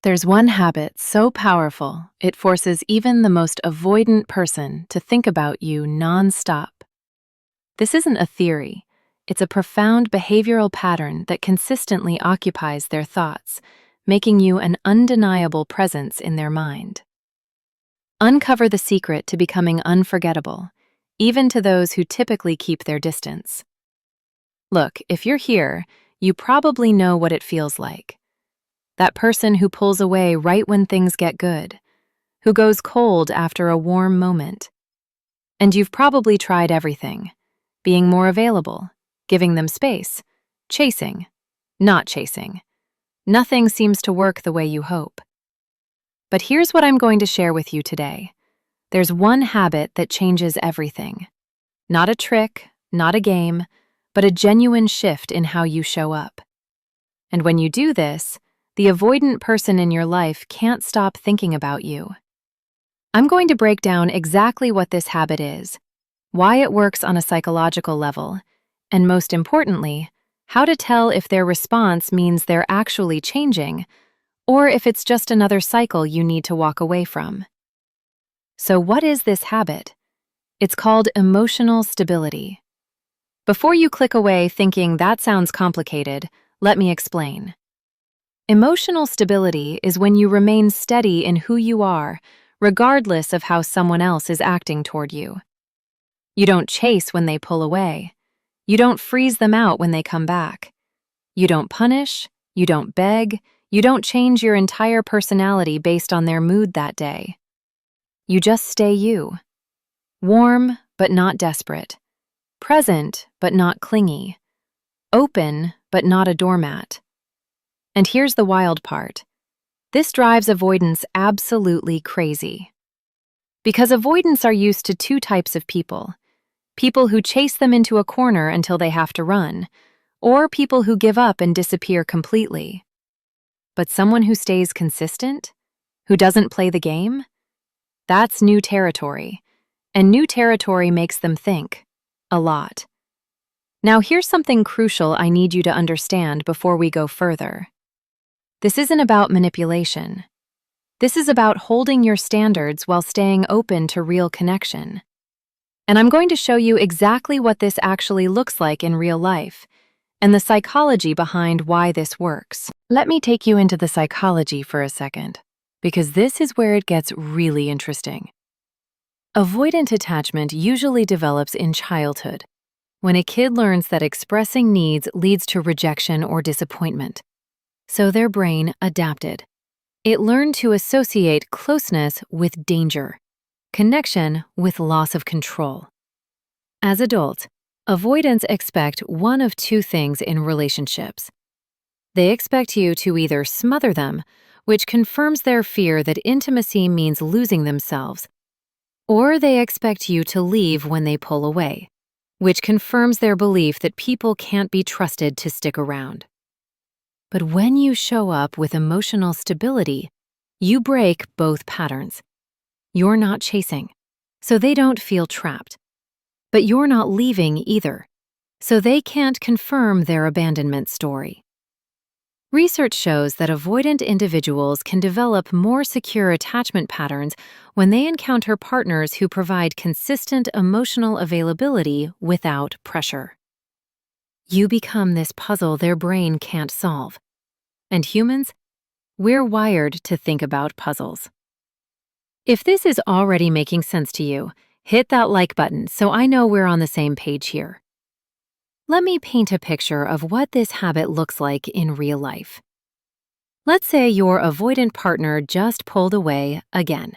There's one habit so powerful, it forces even the most avoidant person to think about you nonstop. This isn't a theory, it's a profound behavioral pattern that consistently occupies their thoughts, making you an undeniable presence in their mind. Uncover the secret to becoming unforgettable, even to those who typically keep their distance. Look, if you're here, you probably know what it feels like. That person who pulls away right when things get good, who goes cold after a warm moment. And you've probably tried everything: being more available, giving them space, chasing, not chasing. Nothing seems to work the way you hope. But here's what I'm going to share with you today. There's one habit that changes everything. Not a trick, not a game, but a genuine shift in how you show up. And when you do this, the avoidant person in your life can't stop thinking about you. I'm going to break down exactly what this habit is, why it works on a psychological level, and most importantly, how to tell if their response means they're actually changing, or if it's just another cycle you need to walk away from. So what is this habit? It's called emotional stability. Before you click away thinking that sounds complicated, let me explain. Emotional stability is when you remain steady in who you are, regardless of how someone else is acting toward you. You don't chase when they pull away. You don't freeze them out when they come back. You don't punish, you don't beg, you don't change your entire personality based on their mood that day. You just stay you. Warm, but not desperate. Present, but not clingy. Open, but not a doormat. And here's the wild part. This drives avoidants absolutely crazy. Because avoidants are used to two types of people: people who chase them into a corner until they have to run, or people who give up and disappear completely. But someone who stays consistent, who doesn't play the game, that's new territory. And new territory makes them think a lot. Now here's something crucial I need you to understand before we go further. This isn't about manipulation. This is about holding your standards while staying open to real connection. And I'm going to show you exactly what this actually looks like in real life, and the psychology behind why this works. Let me take you into the psychology for a second, because this is where it gets really interesting. Avoidant attachment usually develops in childhood, when a kid learns that expressing needs leads to rejection or disappointment. So their brain adapted. It learned to associate closeness with danger, connection with loss of control. As adults, avoidants expect one of two things in relationships. They expect you to either smother them, which confirms their fear that intimacy means losing themselves, or they expect you to leave when they pull away, which confirms their belief that people can't be trusted to stick around. But when you show up with emotional stability, you break both patterns. You're not chasing, so they don't feel trapped. But you're not leaving either, so they can't confirm their abandonment story. Research shows that avoidant individuals can develop more secure attachment patterns when they encounter partners who provide consistent emotional availability without pressure. You become this puzzle their brain can't solve. And humans, we're wired to think about puzzles. If this is already making sense to you, hit that like button so I know we're on the same page here. Let me paint a picture of what this habit looks like in real life. Let's say your avoidant partner just pulled away again.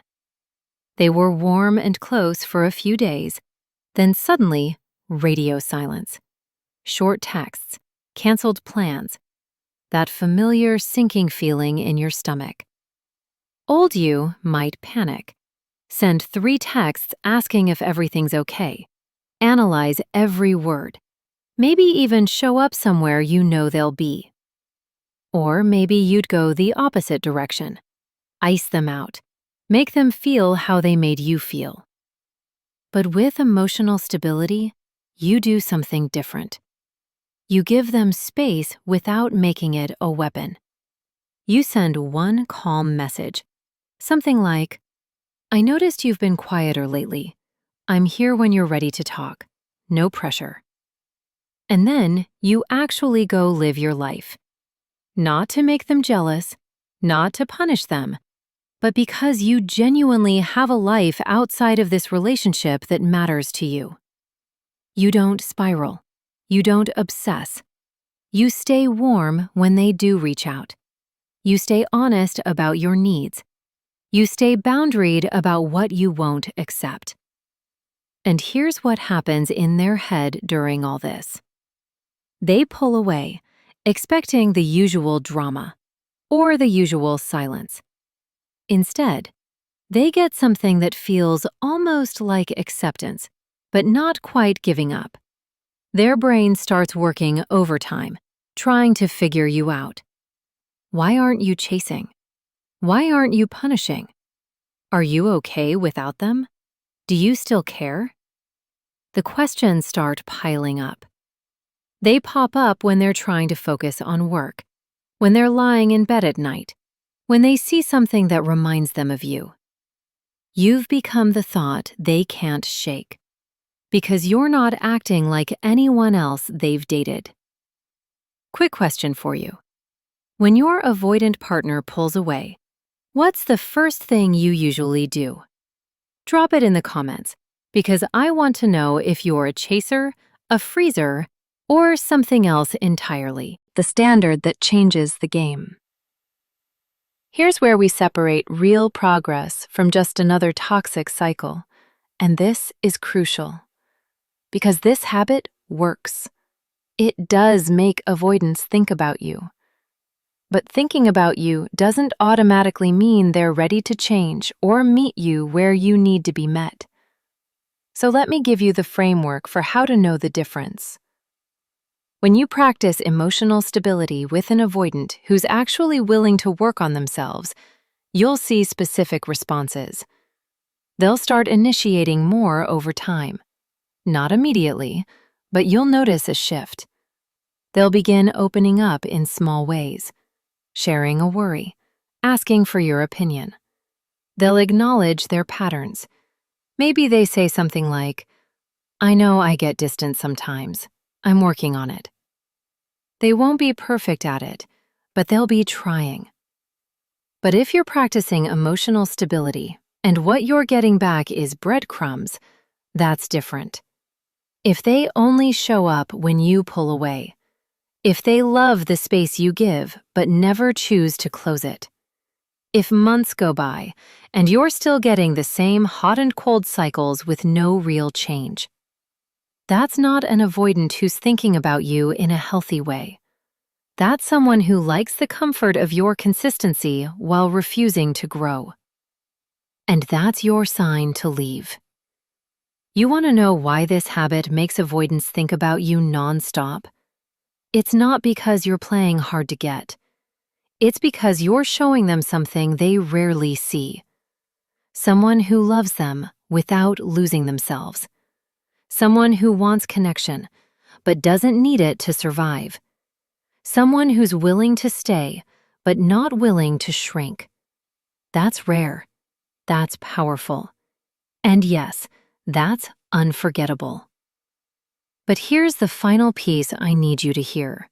They were warm and close for a few days, then suddenly, radio silence. Short texts, canceled plans, that familiar sinking feeling in your stomach. Old you might panic. Send 3 texts asking if everything's okay. Analyze every word. Maybe even show up somewhere you know they'll be. Or maybe you'd go the opposite direction. Ice them out. Make them feel how they made you feel. But with emotional stability, you do something different. You give them space without making it a weapon. You send one calm message, something like, "I noticed you've been quieter lately. I'm here when you're ready to talk. No pressure." And then you actually go live your life. Not to make them jealous, not to punish them, but because you genuinely have a life outside of this relationship that matters to you. You don't spiral. You don't obsess. You stay warm when they do reach out. You stay honest about your needs. You stay boundaried about what you won't accept. And here's what happens in their head during all this. They pull away, expecting the usual drama or the usual silence. Instead, they get something that feels almost like acceptance, but not quite giving up. Their brain starts working overtime, trying to figure you out. Why aren't you chasing? Why aren't you punishing? Are you okay without them? Do you still care? The questions start piling up. They pop up when they're trying to focus on work, when they're lying in bed at night, when they see something that reminds them of you. You've become the thought they can't shake, because you're not acting like anyone else they've dated. Quick question for you. When your avoidant partner pulls away, what's the first thing you usually do? Drop it in the comments, because I want to know if you're a chaser, a freezer, or something else entirely. The standard that changes the game. Here's where we separate real progress from just another toxic cycle, and this is crucial. Because this habit works. It does make avoidants think about you. But thinking about you doesn't automatically mean they're ready to change or meet you where you need to be met. So let me give you the framework for how to know the difference. When you practice emotional stability with an avoidant who's actually willing to work on themselves, you'll see specific responses. They'll start initiating more over time. Not immediately, but you'll notice a shift. They'll begin opening up in small ways, sharing a worry, asking for your opinion. They'll acknowledge their patterns. Maybe they say something like, "I know I get distant sometimes. I'm working on it." They won't be perfect at it, but they'll be trying. But if you're practicing emotional stability and what you're getting back is breadcrumbs, that's different. If they only show up when you pull away, if they love the space you give but never choose to close it, if months go by and you're still getting the same hot and cold cycles with no real change, that's not an avoidant who's thinking about you in a healthy way. That's someone who likes the comfort of your consistency while refusing to grow. And that's your sign to leave. You want to know why this habit makes avoidants think about you nonstop? It's not because you're playing hard to get. It's because you're showing them something they rarely see. Someone who loves them without losing themselves. Someone who wants connection, but doesn't need it to survive. Someone who's willing to stay, but not willing to shrink. That's rare. That's powerful. And yes, that's unforgettable. But here's the final piece I need you to hear.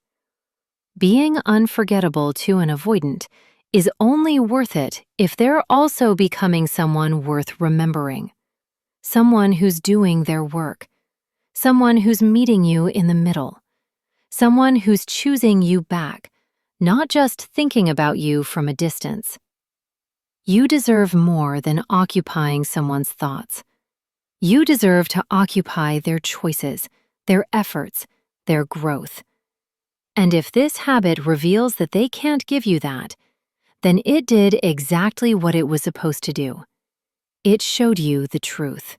Being unforgettable to an avoidant is only worth it if they're also becoming someone worth remembering. Someone who's doing their work. Someone who's meeting you in the middle. Someone who's choosing you back, not just thinking about you from a distance. You deserve more than occupying someone's thoughts. You deserve to occupy their choices, their efforts, their growth. And if this habit reveals that they can't give you that, then it did exactly what it was supposed to do. It showed you the truth.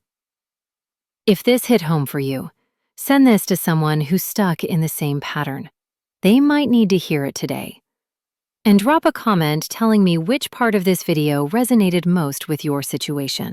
If this hit home for you, send this to someone who's stuck in the same pattern. They might need to hear it today. And drop a comment telling me which part of this video resonated most with your situation.